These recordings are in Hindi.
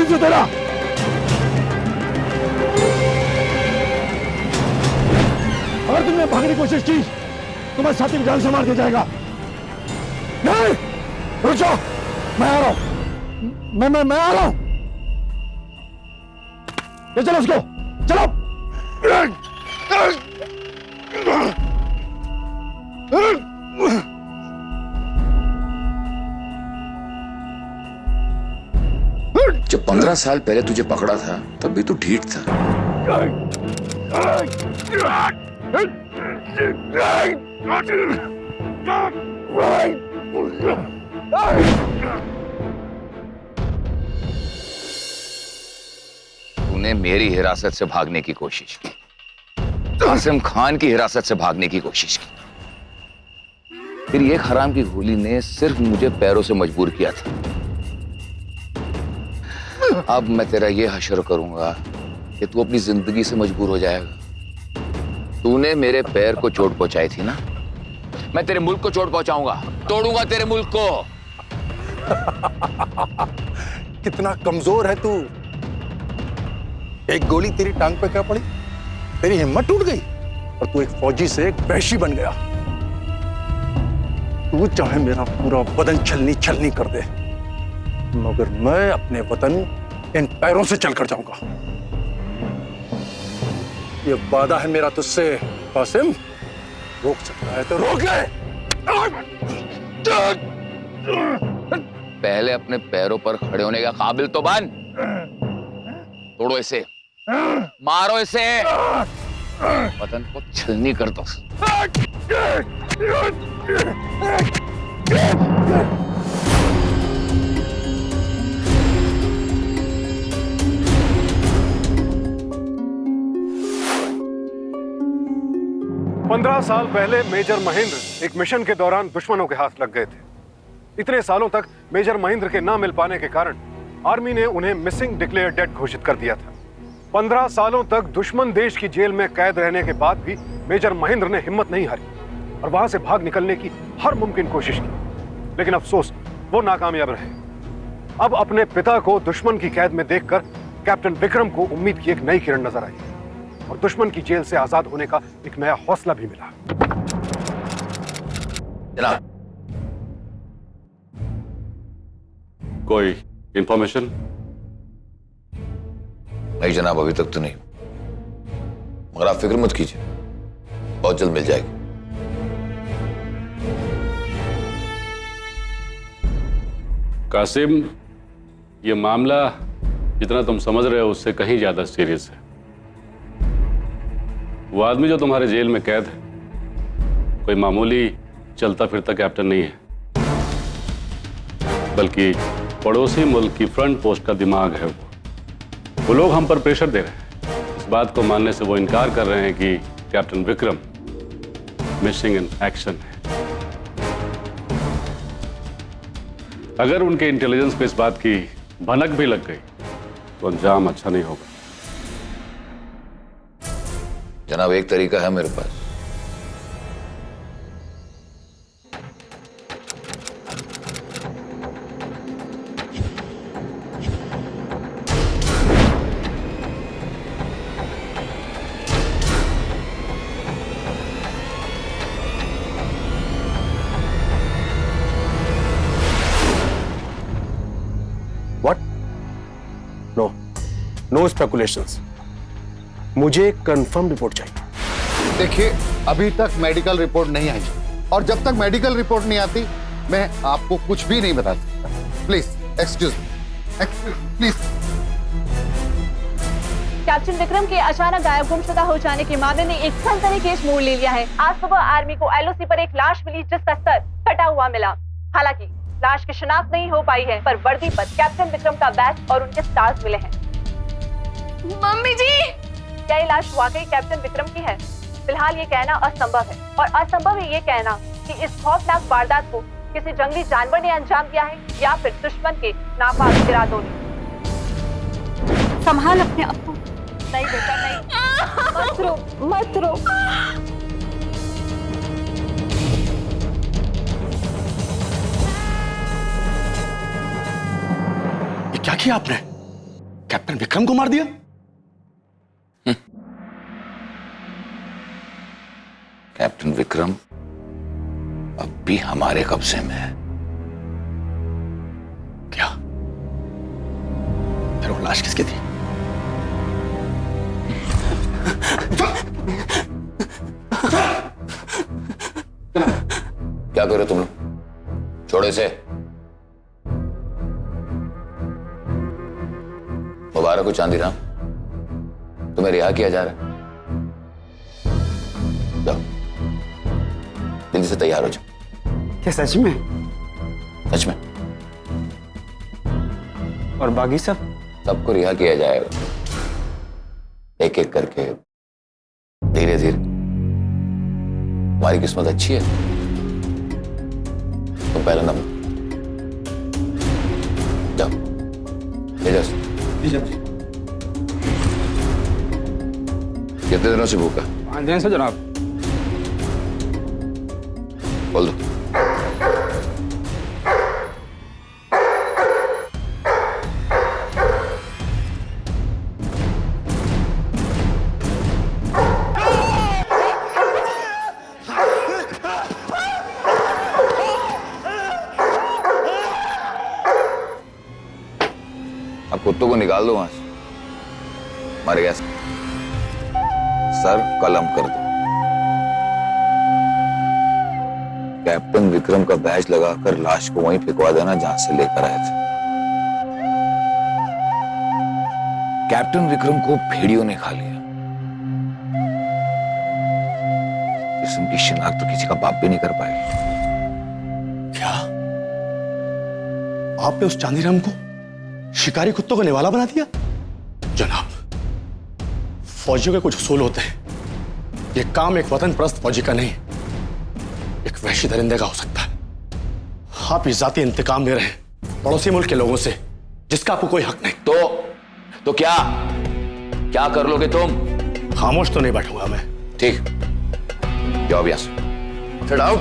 जो तेरा? अगर तुमने भागने की कोशिश की तो मैं साथी जान से मार दिया जाएगा। नहीं, रुक जाओ, मैं आ रहा हूं, मैं आ रहा हूं। ले चलो उसको, चलो। जब 15 साल पहले तुझे पकड़ा था तब भी तू ढीठ था। तूने मेरी हिरासत से भागने की कोशिश की, कासिम खान की हिरासत से भागने की कोशिश की। फिर एक हराम की गोली ने सिर्फ मुझे पैरों से मजबूर किया था। अब मैं तेरा ये हश्र करूंगा कि तू अपनी जिंदगी से मजबूर हो जाएगा। तूने मेरे पैर को चोट पहुंचाई थी ना, मैं तेरे मुल्क को चोट पहुंचाऊंगा, तोड़ूंगा तेरे मुल्क को। कितना कमजोर है तू। एक गोली तेरी टांग पे क्या पड़ी, तेरी हिम्मत टूट गई और तू एक फौजी से एक वहशी बन गया। तू चाहे मेरा पूरा बदन छलनी छलनी कर दे, मगर मैं अपने वतन इन पैरों से चलकर जाऊंगा। ये वादा है मेरा तुझसे कासिम। रोक सकता है तो रोक ले। पहले अपने पैरों पर खड़े होने का काबिल तो बन। तोड़ो इसे, मारो इसे, वतन को छलनी कर दो। 15 साल पहले मेजर महेंद्र एक मिशन के दौरान दुश्मनों के हाथ लग गए थे। इतने सालों तक मेजर महेंद्र के ना मिल पाने के कारण आर्मी ने उन्हें मिसिंग डिक्लेयर डेड घोषित कर दिया था। 15 सालों तक दुश्मन देश की जेल में कैद रहने के बाद भी मेजर महेंद्र ने हिम्मत नहीं हारी और वहां से भाग निकलने की हर मुमकिन कोशिश की, लेकिन अफसोस वो नाकामयाब रहे। अब अपने पिता को दुश्मन की कैद में देखकर कैप्टन विक्रम को उम्मीद की एक नई किरण नजर आई और दुश्मन की जेल से आजाद होने का एक नया हौसला भी मिला। जनाब, कोई इंफॉर्मेशन? नहीं जनाब, अभी तक तो नहीं, मगर आप फिक्र मत कीजिए, बहुत जल्द मिल जाएगी। कासिम, ये मामला जितना तुम समझ रहे हो उससे कहीं ज्यादा सीरियस है। वो आदमी जो तुम्हारे जेल में कैद है कोई मामूली चलता फिरता कैप्टन नहीं है, बल्कि पड़ोसी मुल्क की फ्रंट पोस्ट का दिमाग है। वो लोग हम पर प्रेशर दे रहे हैं। इस बात को मानने से वो इनकार कर रहे हैं कि captain Vikram missing in action है। अगर उनके इंटेलिजेंस पे इस बात की भनक भी लग गई तो अंजाम अच्छा नहीं होगा। जनाब, एक तरीका है मेरे पास। What? No, no speculations. मुझे कंफर्म रिपोर्ट चाहिए। देखिए, अभी तक मेडिकल रिपोर्ट नहीं आई और जब तक मेडिकल रिपोर्ट नहीं आती मैं आपको कुछ भी नहीं बता सकता। Please excuse please. Captain Vikram के अचानक गायब गुमशुदा हो जाने के मामले ने एक सनसनीखेज मोड़ ले लिया है। आज सुबह आर्मी को एलओसी पर एक लाश मिली जिसका सर कटा हुआ मिला। हालांकि लाश की शिनाख्त नहीं हो पाई है, पर वर्दी पर कैप्टन विक्रम का बैच और उनके स्टार्स मिले हैं। मम्मी जी, क्या ये लाश वाकई कैप्टन विक्रम की है? फिलहाल ये कहना असंभव है और असंभव है ये कहना कि इस खौफनाक वारदात को किसी जंगली जानवर ने अंजाम दिया है या फिर दुश्मन के नापाक इरादों ने। संभाल अपने आप को। नहीं बेटा नहीं, मत रो मत रो। ये क्या किया आपने? कैप्टन विक्रम को मार दिया? कैप्टन विक्रम अब भी हमारे कब्जे में है। क्या? फिर वो लाश किसकी थी? क्या करो तुम लोग? छोड़ो इसे। मुबारक हो चांदीराम, तुम्हें रिहा किया जा रहा है। जाओ जल्दी से तैयार हो जाओ। क्या सच में? सच में। और बाकी सब? सबको रिहा किया जाएगा, एक एक करके, धीरे धीरे। तुम्हारी किस्मत अच्छी है, तुम पहला नंबर। जाओ ले जाओ। कितने दिनों से भूखा? 5 दिन से जनाब। बोल दो। अब कुत्तों को निकाल दो वहां से। मर गया सर, कलम कर दो। कैप्टन विक्रम का बैज लगाकर लाश को वहीं फेंकवा देना जहां से लेकर आए थे। कैप्टन विक्रम को भेड़ियों ने खा लिया। जिस्म की शिनाख्त तो किसी का बाप भी नहीं कर पाएगा। क्या आपने उस चांदीराम को शिकारी कुत्तों का निवाला बना दिया? जनाब, फौजियों के कुछ उसूल होते हैं। यह काम एक वतन परस्त फौजी का नहीं, एक वहशी दरिंदे का हो सकता है। आप इस जाती इंतकाम ले रहे हैं पड़ोसी मुल्क के लोगों से, जिसका आपको कोई हक नहीं। तो क्या कर लोगे तुम? खामोश तो नहीं बैठूंगा मैं। ठीक, जाओ अभी यहाँ से। आउट।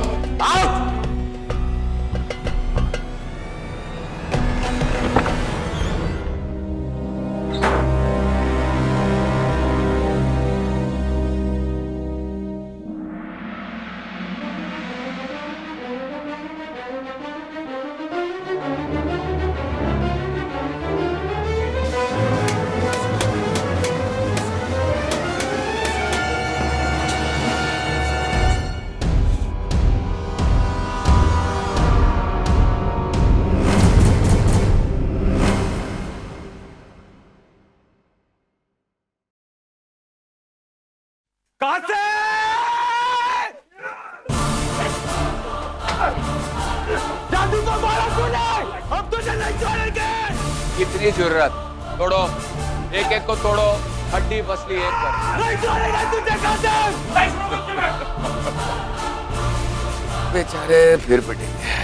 जादू को मारा तूने, अब तुझे नहीं छोड़ेंगे। कितनी जरूरत? तोड़ो, एक एक को तोड़ो, हड्डी पसली एक कर। नहीं छोड़ेंगे तुझे कासिम। बेचारे फिर पिटेंगे।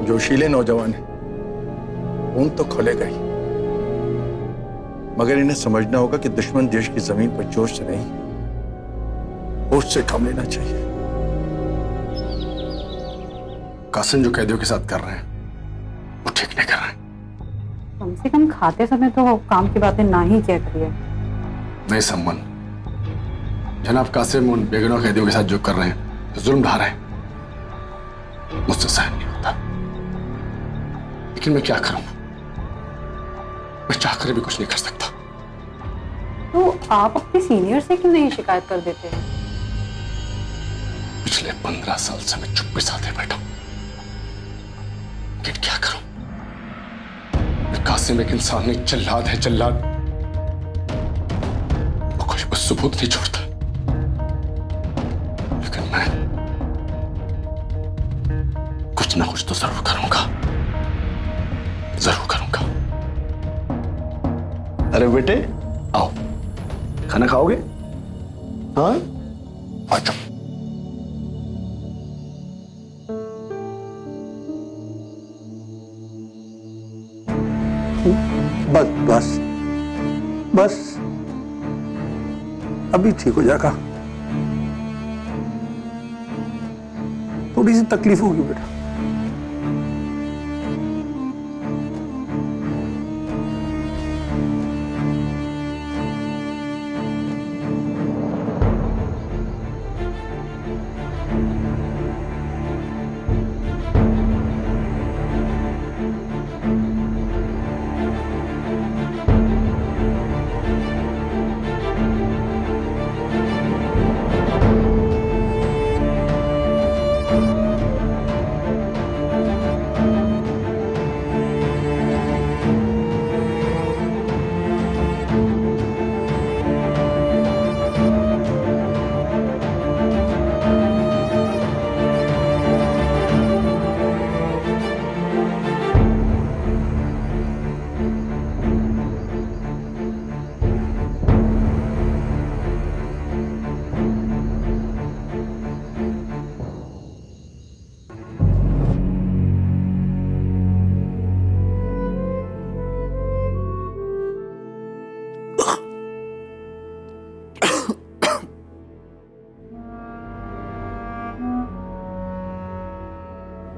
जोशीले नौजवान हैं, खून तो खोलेगा ही, मगर इन्हें समझना होगा कि दुश्मन देश की जमीन पर जोश से नहीं, होश से काम लेना चाहिए। कासिम जो कैदियों के साथ कर रहे हैं वो ठीक नहीं कर रहे हैं। कम से कम खाते समय तो काम की बातें ना ही किया करिए। नहीं सम्मन, जनाब कासिम उन बेगुनाह कैदियों के साथ जो कर रहे हैं, जो जुल्म ढा रहे हैं, मुझसे सहन नहीं होता। लेकिन मैं क्या करूं? मैं चाहकर भी कुछ नहीं कर सकता। तो आप अपने सीनियर से क्यों नहीं शिकायत कर देते हैं? पिछले 15 साल से मैं चुप्पी साधे बैठा हूं, लेकिन क्या करूं? मैं कासिम एक इंसान नहीं, जल्लाद है, जल्लाद। वो कोई सबूत नहीं छोड़ता, लेकिन मैं कुछ ना कुछ तो जरूर करूंगा, जरूर करूंगा। अरे बेटे आओ, खाना खाओगे? हाँ आ जाओ। बस बस बस अभी ठीक हो जाएगा। थोड़ी सी तकलीफ होगी बेटा।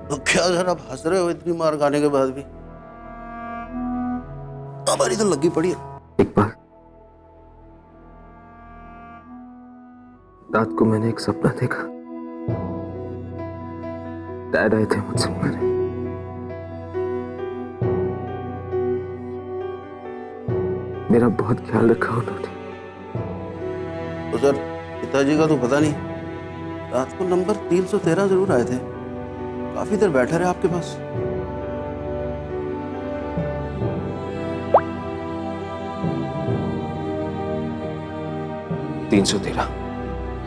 तो क्या सर आप हंस रहे हो इतनी मार खाने के बाद भी? हमारी तो लगी पड़ी है। इकबाल, रात को मैंने एक सपना देखा। डैड आए थे मुझसे मिलने। मेरा बहुत ख्याल रखा उन्होंने। तो सर पिताजी का तो पता नहीं, रात को नंबर 313 जरूर आए थे। काफी देर बैठे रहे आपके पास।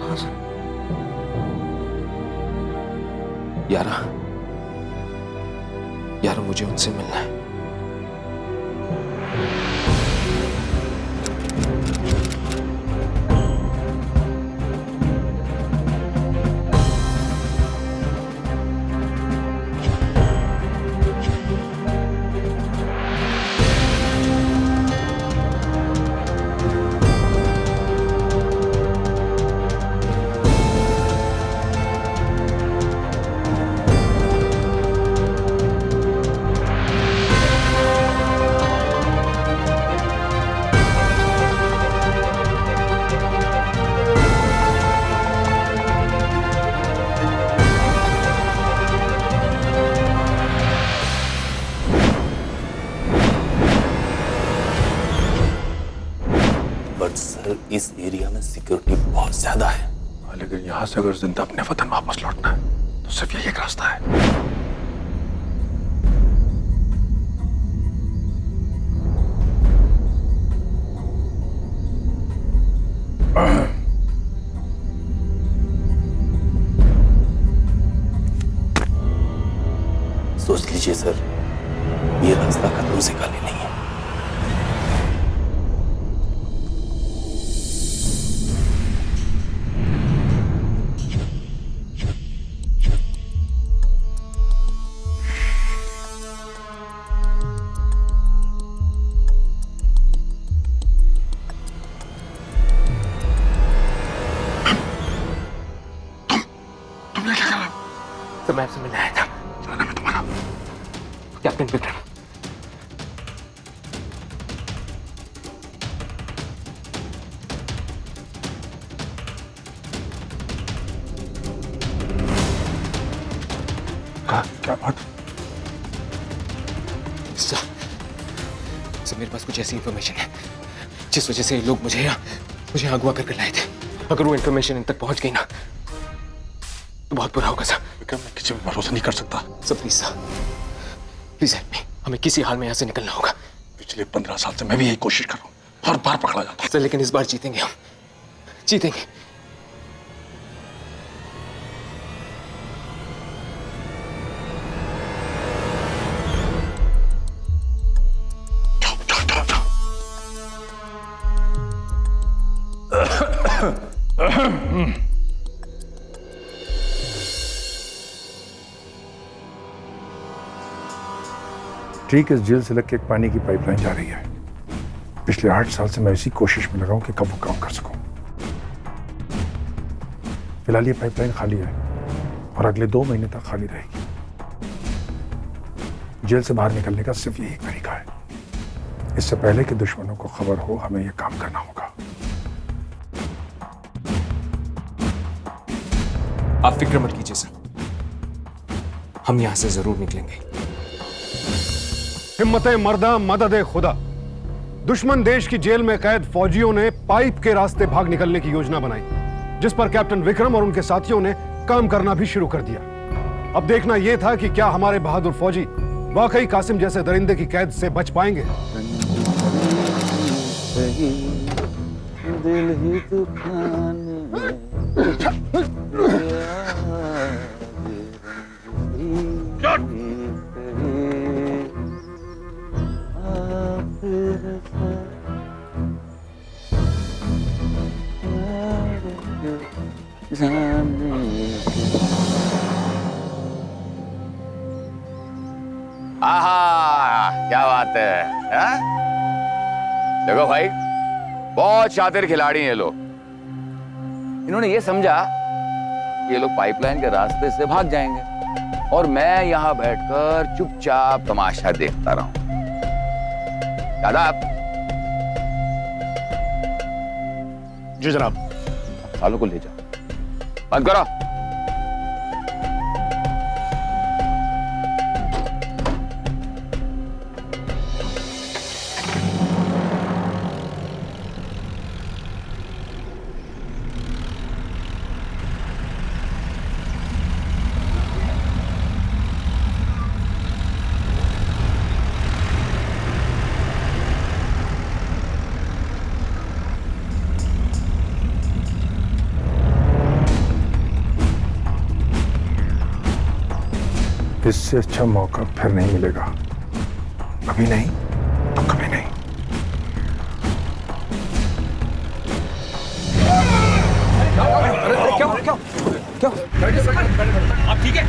हाँ सर। यारा मुझे उनसे मिलना है। बट सर इस एरिया में सिक्योरिटी बहुत ज्यादा है। लेकिन यहाँ से अगर जिंदा अपने वतन वापस लौटना है तो सिर्फ यही एक रास्ता है। सोच लीजिए सर, ये रास्ता कदमों से खाली नहीं है। तो मैं आपसे मिलने आया था। क्या नाम है तुम्हारा? कैप्टन विक्रम। क्या बात? सर मेरे पास कुछ ऐसी इंफॉर्मेशन है जिस वजह से ये लोग मुझे अगवा करके लाए थे। अगर वो इंफॉर्मेशन इन तक पहुंच गई ना तो बहुत बुरा होगा सर। विक्रम, मैं किसी पर भरोसा नहीं कर सकता। Sir please help me. हमें किसी हाल में यहाँ से निकलना होगा। पिछले 15 साल से मैं भी यही कोशिश कर रहा हूँ, हर बार पकड़ा जाता है। सर लेकिन इस बार जीतेंगे हम, जीतेंगे। ठीक है, इस जेल से लग के एक पानी की पाइपलाइन जा रही है। पिछले 8 साल से मैं इसी कोशिश में लगा हूं कि कब वो काम कर सकूं। फिलहाल ये पाइपलाइन खाली है और अगले 2 महीने तक खाली रहेगी। जेल से बाहर निकलने का सिर्फ यही तरीका है। इससे पहले कि दुश्मनों को खबर हो, हमें यह काम करना होगा। आप फिक्र मत कीजिए सर, हम यहां से जरूर निकलेंगे। हिम्मत मर्दा मदद खुदा। दुश्मन देश की जेल में कैद फौजियों ने पाइप के रास्ते भाग निकलने की योजना बनाई, जिस पर कैप्टन विक्रम और उनके साथियों ने काम करना भी शुरू कर दिया। अब देखना यह था कि क्या हमारे बहादुर फौजी वाकई कासिम जैसे दरिंदे की कैद से बच पाएंगे। दिल ही दुखाने आहा, क्या बात है? देखो भाई, बहुत शातिर खिलाड़ी हैं ये लोग। इन्होंने ये समझा कि ये लोग पाइपलाइन के रास्ते से भाग जाएंगे और मैं यहां बैठकर चुपचाप तमाशा देखता रहूं। दादा, जी जनाब। सालों को ले जाओ, बंद करो। इससे अच्छा मौका फिर नहीं मिलेगा। अभी नहीं तो कभी नहीं। क्या आप ठीक है?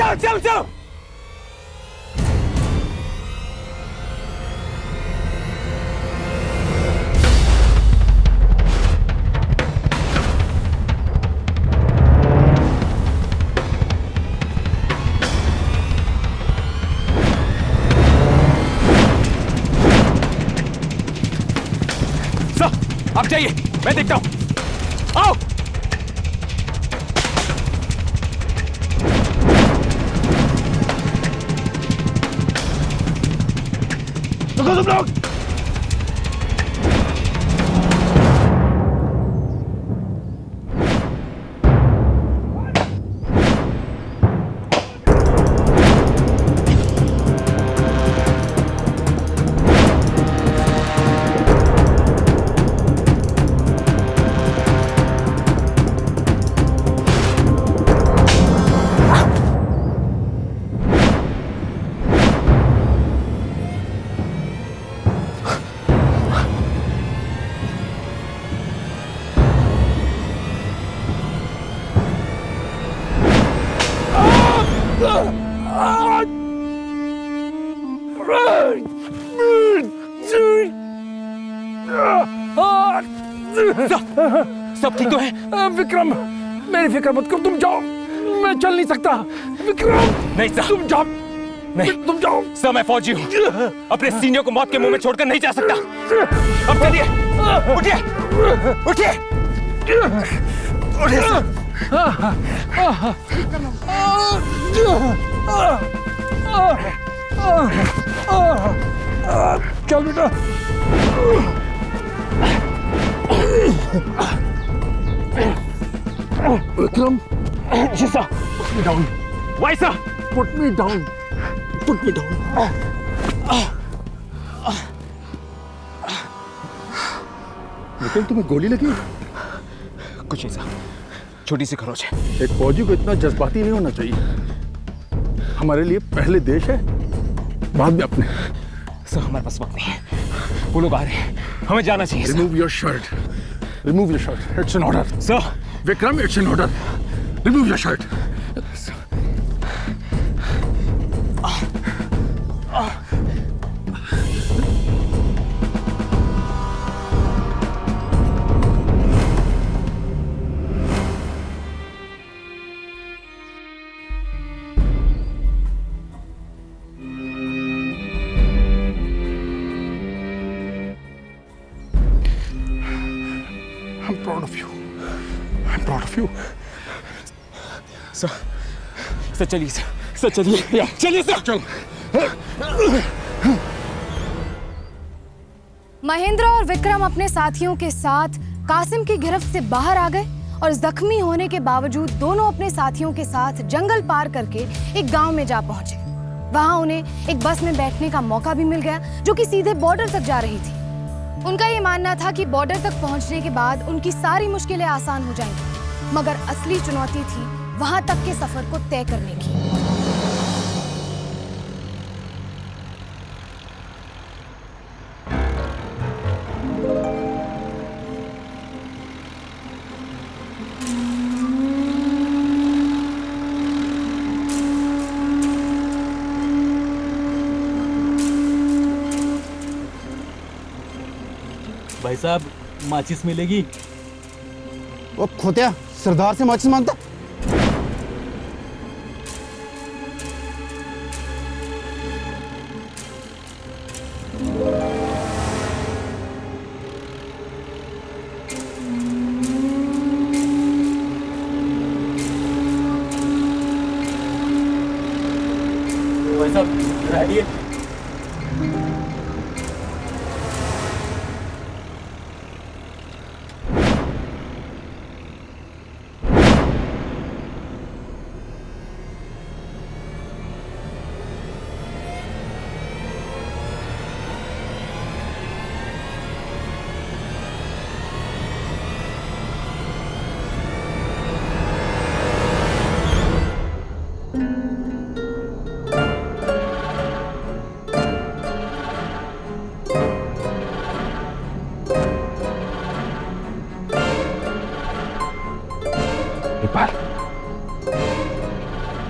चलो। आप जाइए, मैं देखता हूं। आओ। तुम लोग सब ठीक तो है? विक्रम, मेरी फिक्र मत करो, तुम जाओ। मैं चल नहीं सकता। विक्रम नहीं सर, तुम जाओ। नहीं तुम जाओ। सर, मैं फौजी हूँ, अपने सीनियर को मौत के मुंह में छोड़कर नहीं जा सकता। अब चलिए, उठिए उठिए उठिए सर। चल बेटा। विक्रम, जी sir. Down. Why sir. Put me down. Put me down. Vikram, तुम्हें गोली लगी? कुछ नहीं साहब, छोटी सी खरोच है। एक फौजी को इतना जज्बाती नहीं होना चाहिए। हमारे लिए पहले देश है, बाद में अपने। सर हमारे पास वक्त नहीं है, वो लोग आ रहे हैं, हमें जाना चाहिए। Remove your shirt. Remove your shirt. It's an order. Sir Vikram, it's an order. Remove your shirt. I'm proud of you. I'm proud of you. Sir चलिए सर चलिए, चलिए सर। चल। महेंद्र और विक्रम अपने साथियों के साथ कासिम की गिरफ्त से बाहर आ गए और जख्मी होने के बावजूद दोनों अपने साथियों के साथ जंगल पार करके एक गांव में जा पहुंचे। वहां उन्हें एक बस में बैठने का मौका भी मिल गया जो कि सीधे बॉर्डर तक जा रही थी। उनका ये मानना था कि बॉर्डर तक पहुंचने के बाद उनकी सारी मुश्किलें आसान हो जाएंगी, मगर असली चुनौती थी वहां तक के सफर को तय करने की। भाई साहब माचिस मिलेगी? वो खोतिया सरदार से माचिस मांगता। भाई साहब रेडी है?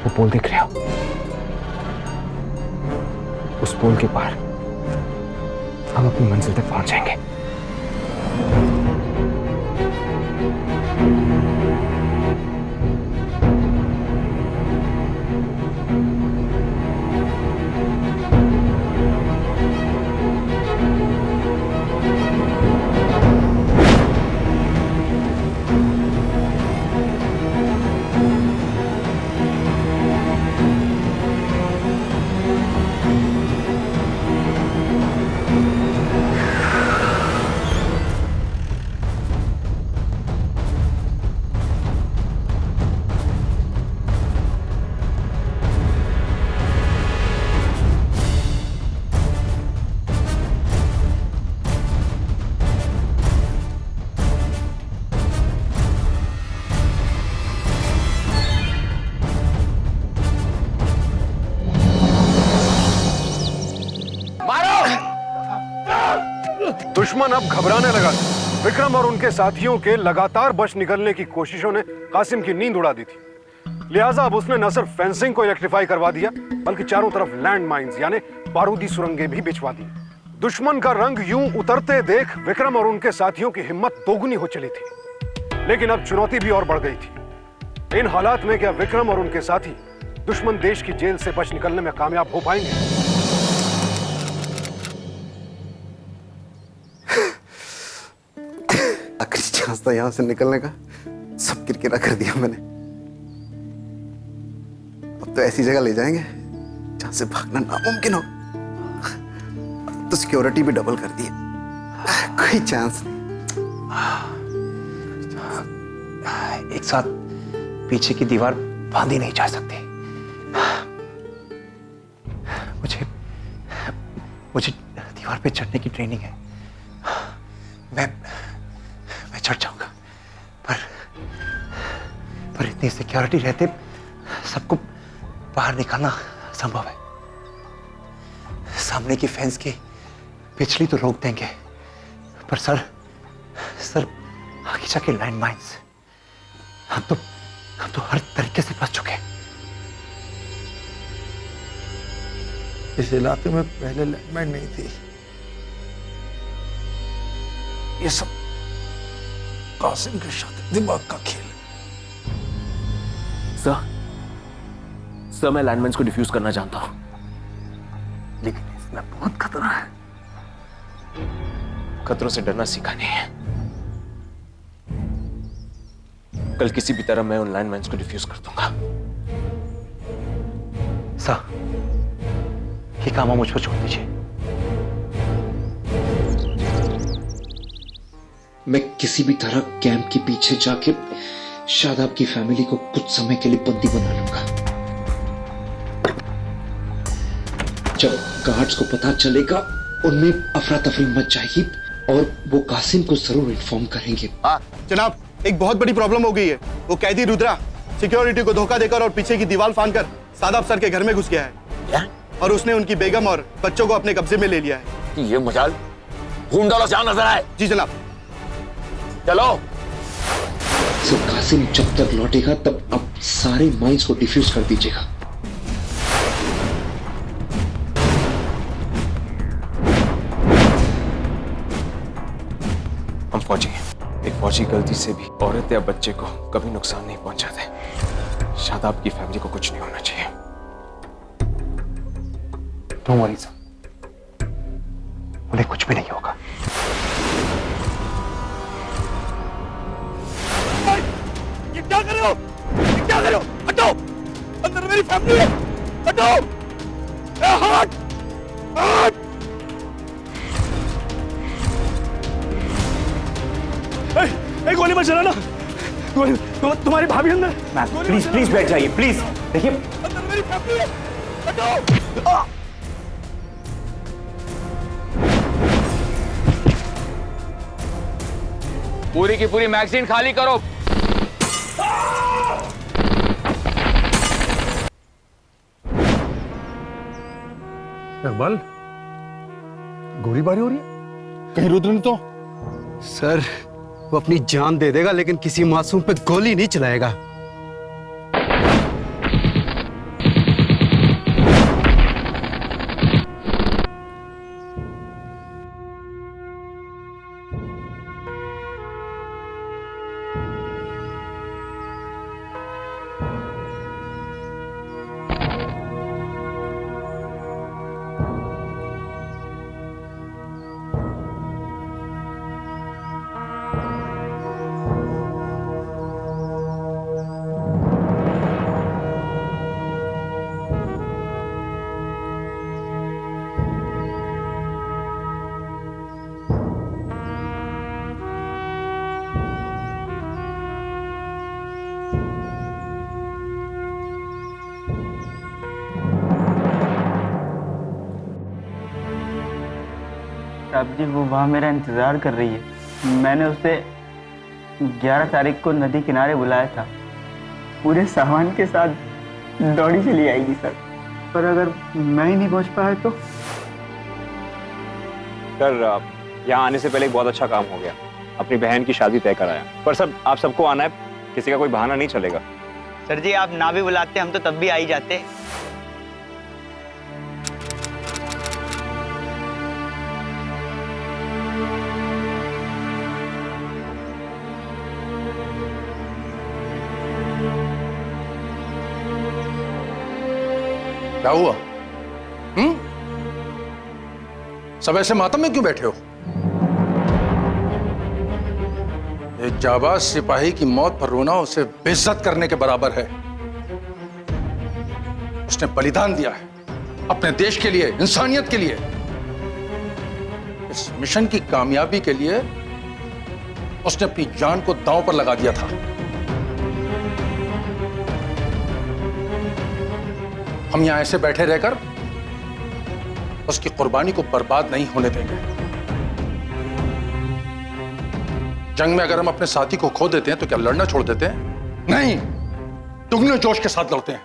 वो पुल दिख रहा हो? उस पुल के पार हम अपनी मंजिल तक पहुंच जाएंगे। दुश्मन अब घबराने लगा था। विक्रम और उनके साथियों के लगातार बच निकलने की कोशिशों ने कासिम की नींद उड़ा दी थी। लिहाजा अब उसने न सिर्फ फेंसिंग को इलेक्ट्रीफाई करवा दिया, बल्कि चारों तरफ लैंड माइंस यानी बारूदी सुरंगें भी बिछवा दी। दुश्मन का रंग यूं उतरते देख विक्रम और उनके साथियों की हिम्मत दोगुनी हो चली थी। लेकिन अब चुनौती भी और बढ़ गई थी। इन हालात में क्या विक्रम और उनके साथी दुश्मन देश की जेल से बच निकलने में कामयाब हो पाएंगे? आखिरी चांस था यहां से निकलने का, सब किरकिरा कर दिया मैंने। अब तो ऐसी जगह ले जाएंगे जहां से भागना नामुमकिन हो। तो सिक्योरिटी भी डबल कर दी है, कोई चांस नहीं। एक साथ पीछे की दीवार बांधी नहीं जा सकती। मुझे दीवार पे चढ़ने की ट्रेनिंग है। मैं चढ़ जाऊंगा, पर इतनी सिक्योरिटी रहते सबको बाहर निकालना संभव है। सामने की फेंस की पिछली तो रोक देंगे, पर सर आगे जाके लैंड माइन्स, हम तो हर तरीके से फंस चुके हैं। इस इलाके में पहले लैंडमाइन नहीं थी। ये सब कासिम के साथ दिमाग का खेल। सर मैं लैंडमाइंस को डिफ्यूज करना जानता हूं, लेकिन इसमें बहुत खतरा है। खतरों से डरना सीखा नहीं है। कल किसी भी तरह मैं उन लैंडमाइंस को डिफ्यूज कर दूंगा। सर, ये काम मुझ पर छोड़ दीजिए। मैं किसी भी तरह कैंप के पीछे जाके शादाब की फैमिली को कुछ समय के लिए बंदी बना लूंगा। जब गार्ड्स को पता चलेगा, उनमें अफरा तफरी मच जाएगी और वो कासिम को जरूर इन्फॉर्म करेंगे। जनाब, एक बहुत बड़ी प्रॉब्लम हो गई है। वो कैदी रुद्रा सिक्योरिटी को धोखा देकर और पीछे की दीवार फांदकर शादाब सर के घर में घुस गया है। क्या? और उसने उनकी बेगम और बच्चों को अपने कब्जे में ले लिया है। ये मजाल खून डालो जहां नजर आए। जी जनाब। चलो। सर, कासिम जब तक लौटेगा तब आप सारे माइंस को डिफ्यूज कर दीजिएगा। हम फौजी हैं। एक फौजी गलती से भी औरत या बच्चे को कभी नुकसान नहीं पहुंचाते। शादाब की फैमिली को कुछ नहीं होना चाहिए। डोंट वरी सर, उन्हें कुछ भी नहीं होगा। ये क्या कर रहे हो? ये क्या कर रहे हो? हटो! अंदर मेरी फैमिली है। हटो! हट! हट! ए, गोली मत चलाना। तुम्हारी भाभी अंदर। प्लीज बैठ जाइए, प्लीज। देखिए, अंदर मेरी फैमिली है। हटो! पूरी की पूरी मैगजीन खाली करो। इकबाल, गोलीबारी हो रही है? कहीं रुद्र ने तो? सर, वो अपनी जान दे देगा लेकिन किसी मासूम पे गोली नहीं चलाएगा। साहब जी, वो वहाँ मेरा इंतजार कर रही है। मैंने उसे 11 तारीख को नदी किनारे बुलाया था। पूरे सामान के साथ दौड़ी चली आएगी सर। पर अगर मैं ही नहीं पहुँच पाया तो? सर, यहाँ आने से पहले एक बहुत अच्छा काम हो गया। अपनी बहन की शादी तय कराया। पर सर, आप सबको आना है, किसी का कोई बहाना नहीं चलेगा। सर जी, आप ना भी बुलाते हम तो तब भी आ ही जाते। क्या हुआ? सब ऐसे मातम में क्यों बैठे हो? एक जाबाज सिपाही की मौत पर रोना उसे बेइज्जत करने के बराबर है। उसने बलिदान दिया है अपने देश के लिए, इंसानियत के लिए। इस मिशन की कामयाबी के लिए उसने अपनी जान को दांव पर लगा दिया था। हम यहां ऐसे बैठे रहकर उसकी कुर्बानी को बर्बाद नहीं होने देंगे। जंग में अगर हम अपने साथी को खो देते हैं तो क्या लड़ना छोड़ देते हैं? नहीं, दुगने जोश के साथ लड़ते हैं।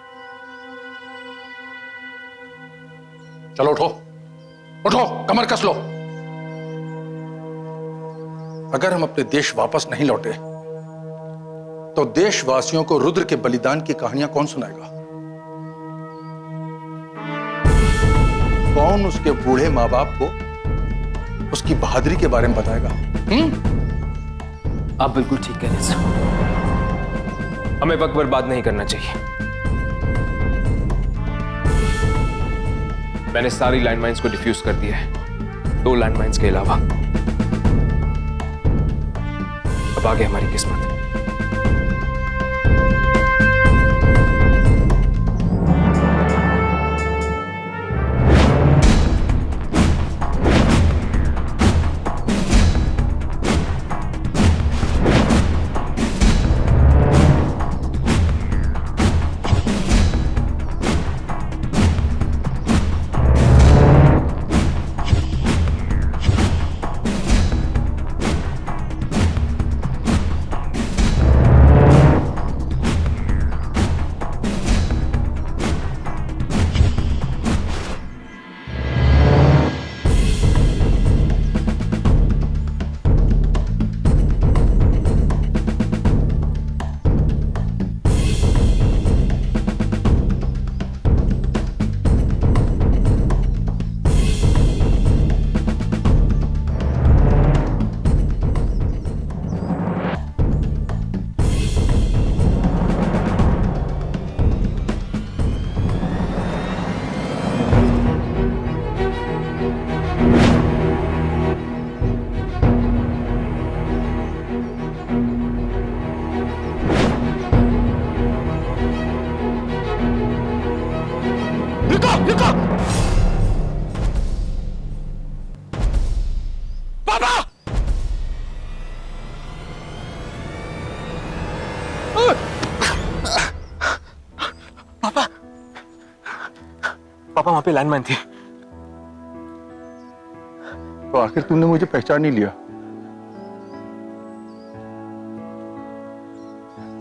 चलो उठो, उठो, कमर कस लो। अगर हम अपने देश वापस नहीं लौटे तो देशवासियों को रुद्र के बलिदान की कहानियां कौन सुनाएगा? कौन उसके बूढ़े मां बाप को उसकी बहादुरी के बारे में बताएगा? आप बिल्कुल ठीक कह रहे हैं सर। हमें वक्त बर्बाद नहीं करना चाहिए। मैंने सारी लैंडमाइंस को डिफ्यूज कर दिया है, 2 लैंडमाइंस के अलावा। अब आगे हमारी किस्मत। पापा वहां पे लैंडमाइन थी। तो आखिर तूने मुझे पहचान नहीं लिया?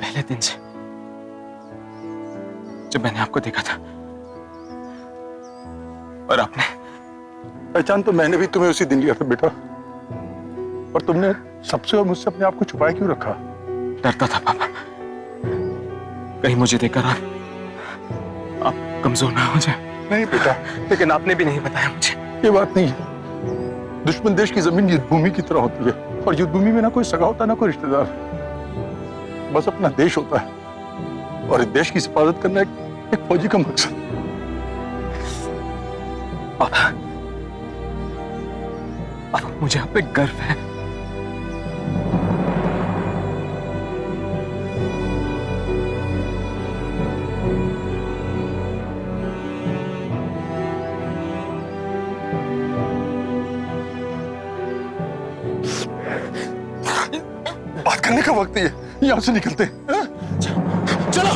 पहले दिन से जब मैंने आपको देखा था। और आपने पहचान तो मैंने भी तुम्हें उसी दिन लिया था बेटा। और तुमने सबसे और मुझसे अपने आप को छुपाए क्यों रखा? डरता था पापा, कहीं मुझे देखकर आप कमजोर ना हो जाए। नहीं बेटा, लेकिन आपने भी नहीं बताया मुझे। ये बात नहीं है। दुश्मन देश की जमीन युद्ध भूमि की तरह होती है, और युद्ध भूमि में ना कोई सगा होता ना कोई रिश्तेदार, बस अपना देश होता है। और इस देश की हिफाजत करना एक फौजी का मकसद। पापा, मुझे आप पे गर्व है। बात करने का वक्त है, यहां से निकलते हैं। चलो।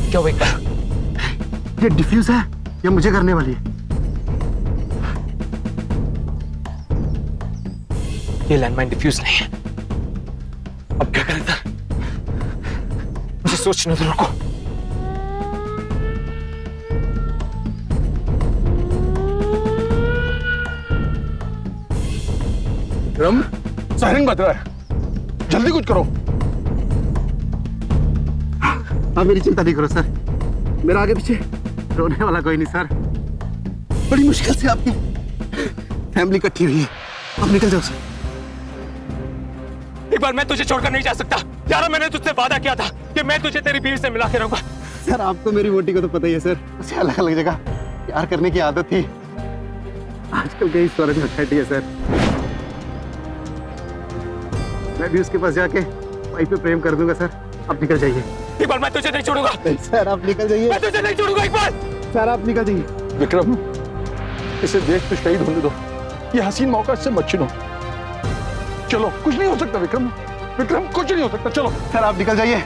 क्या हुआ इकबाल? ये डिफ्यूज है या मुझे करने वाली है? ये लैंडमाइन डिफ्यूज नहीं है। अब क्या करें सर? मुझे सोचने दो, रुको। विक्रम, सायरन बज रहा है, जल्दी कुछ करो। आप मेरी चिंता नहीं करो सर, मेरा आगे पीछे रोने वाला कोई नहीं सर। बड़ी मुश्किल से आपकी फैमिली इकट्ठी हुई है, आप निकल जाओ सर। एक बार मैं तुझे छोड़कर नहीं जा सकता। यार, मैंने तुझसे वादा किया था कि मैं तुझे तेरी बीवी से मिला के रहूंगा। सर आपको मेरी वोटी को तो पता ही है सर, उसे अलग अलग जगह प्यार करने की आदत थी। आजकल कई स्वर्ग सोसाइटी है सर, मैं भी उसके पास जाके वाइफ पे प्रेम कर दूंगा सर। आप निकल जाइए। इकबाल, मैं तुझे नहीं छोड़ूंगा। सर आप निकल जाइए। मैं तुझे नहीं छोड़ूंगा इकबाल। सर आप निकल जाइए। विक्रम, इसे देख तो शहीद होने दो। ये हसीन मौका से मत छीनो। चलो, कुछ नहीं हो सकता विक्रम, विक्रम कुछ नहीं हो सकता, चलो। सर आप निकल जाइए,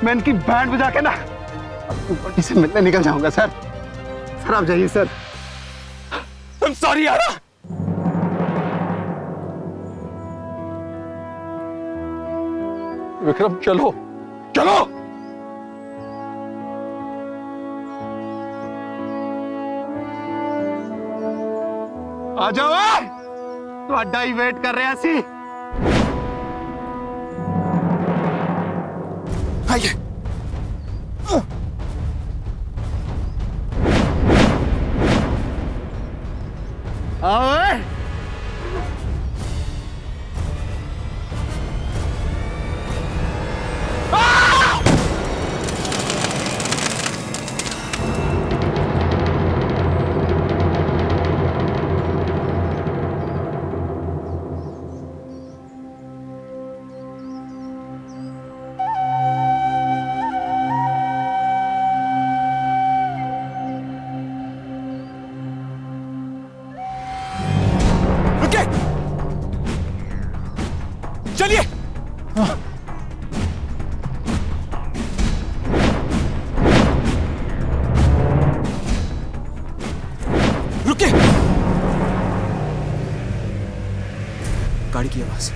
मैं इनकी बैंड बजा के ना अपनी बॉडी से मिलने निकल जाऊंगा सर। सर आप जाइए सर। I'm sorry यारा। विक्रम चलो, चलो। आ जाओ, ਤੁਹਾਡਾ ਹੀ ਵੇਟ ਕਰ ਰਿਹਾ ਸੀ। आइए। आओ। चलिए। रुकिए। गाड़ी की आवाज।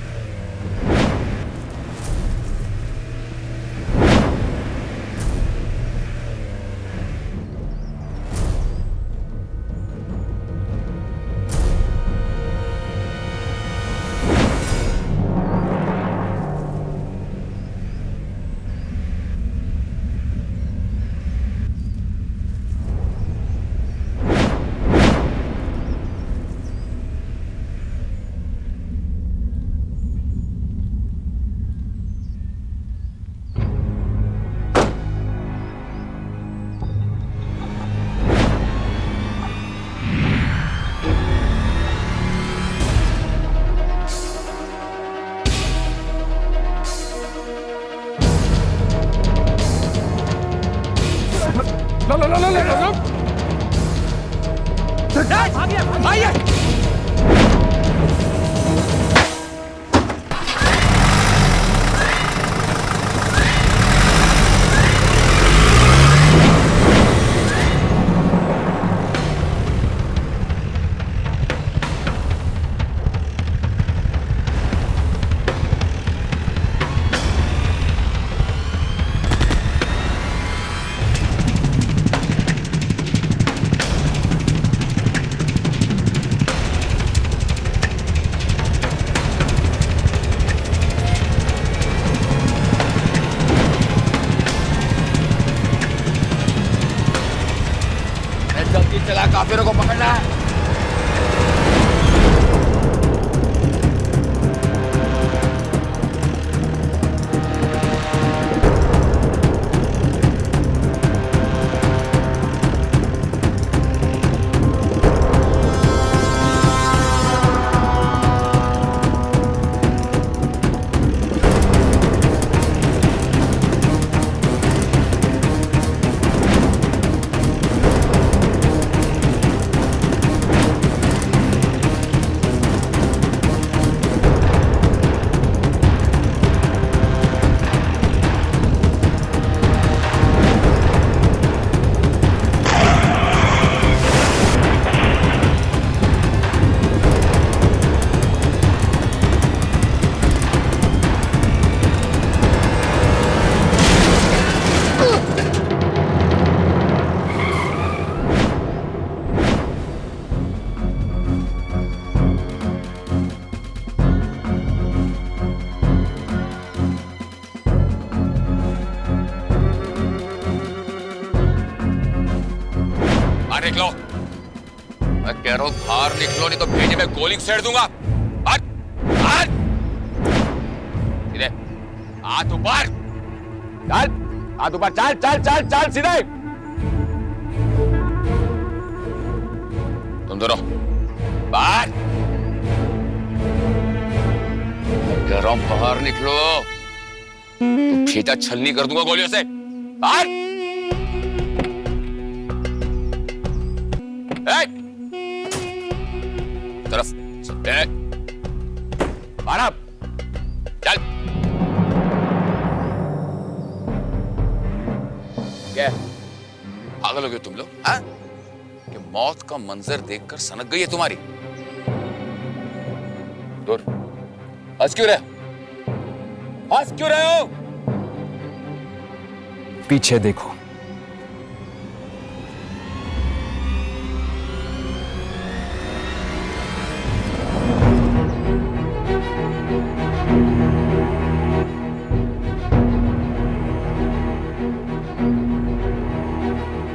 चला, काफिरों को पकड़ना है। निकलो, मैं कह रहा हूं बाहर निकलो, नहीं तो भेजे में गोली छेड़ दूंगा। सीधे हाथ ऊपर, चल हाथ ऊपर, चल चल चल चल सीधे। तुम दोनों बाहर, कह रहा हूं बाहर निकलो, तो फीता छलनी कर दूंगा गोलियों से। बाहर तरफ, बारह, चल। क्या पागल हो गए तुम लोग? हाँ, कि मौत का मंजर देखकर सनक गई है तुम्हारी? दूर हंस क्यों रहे? हंस क्यों रहे हो? पीछे देखो।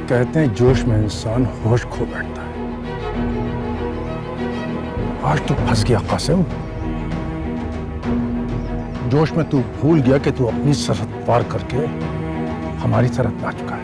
कहते हैं जोश में इंसान होश खो बैठता है। आज तू फंस गया कासिम। जोश में तू भूल गया कि तू अपनी सरहद पार करके हमारी सरहद आ चुका है।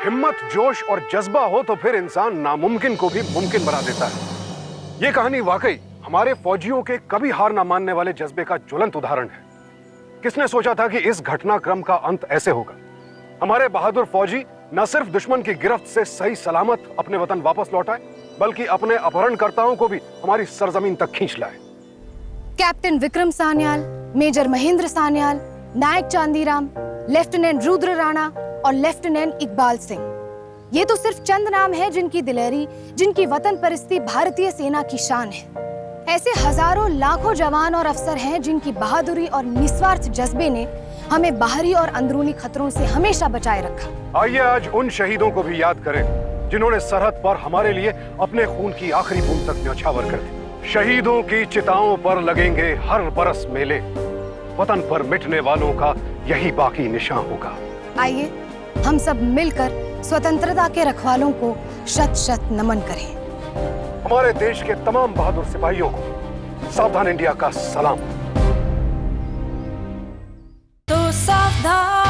हिम्मत, जोश और जज्बा हो तो फिर इंसान नामुमकिन को भी मुमकिन बना देता है। ये कहानी वाकई हमारे फौजियों के कभी हार ना मानने वाले जज्बे का ज्वलंत उदाहरण है। किसने सोचा था कि इस घटनाक्रम का अंत ऐसे होगा? हमारे बहादुर फौजी न सिर्फ दुश्मन की गिरफ्त से सही सलामत अपने वतन वापस लौट आए, बल्कि अपने अपहरणकर्ताओं को भी हमारी सरजमीन तक खींच लाए। कैप्टन विक्रम सान्याल, मेजर महेंद्र सान्याल, नायक चांदीराम, लेफ्टिनेंट रुद्र राणा और लेफ्टिनेंट इकबाल सिंह, ये तो सिर्फ चंद नाम है जिनकी दिलेरी, जिनकी वतन परस्ती भारतीय सेना की शान है। ऐसे हजारों लाखों जवान और अफसर हैं जिनकी बहादुरी और निस्वार्थ जज्बे ने हमें बाहरी और अंदरूनी खतरों से हमेशा बचाए रखा। आइए आज उन शहीदों को भी याद करें जिन्होंने सरहद पर हमारे लिए अपने खून की आखिरी बूंद तक न्यौछावर कर दी। शहीदों की चिताओं पर लगेंगे हर बरस मेले, वतन पर मिटने वालों का यही बाकी निशान होगा। आइए हम सब मिलकर स्वतंत्रता के रखवालों को शत शत नमन करें। हमारे देश के तमाम बहादुर सिपाहियों को सावधान इंडिया का सलाम। तो सावधान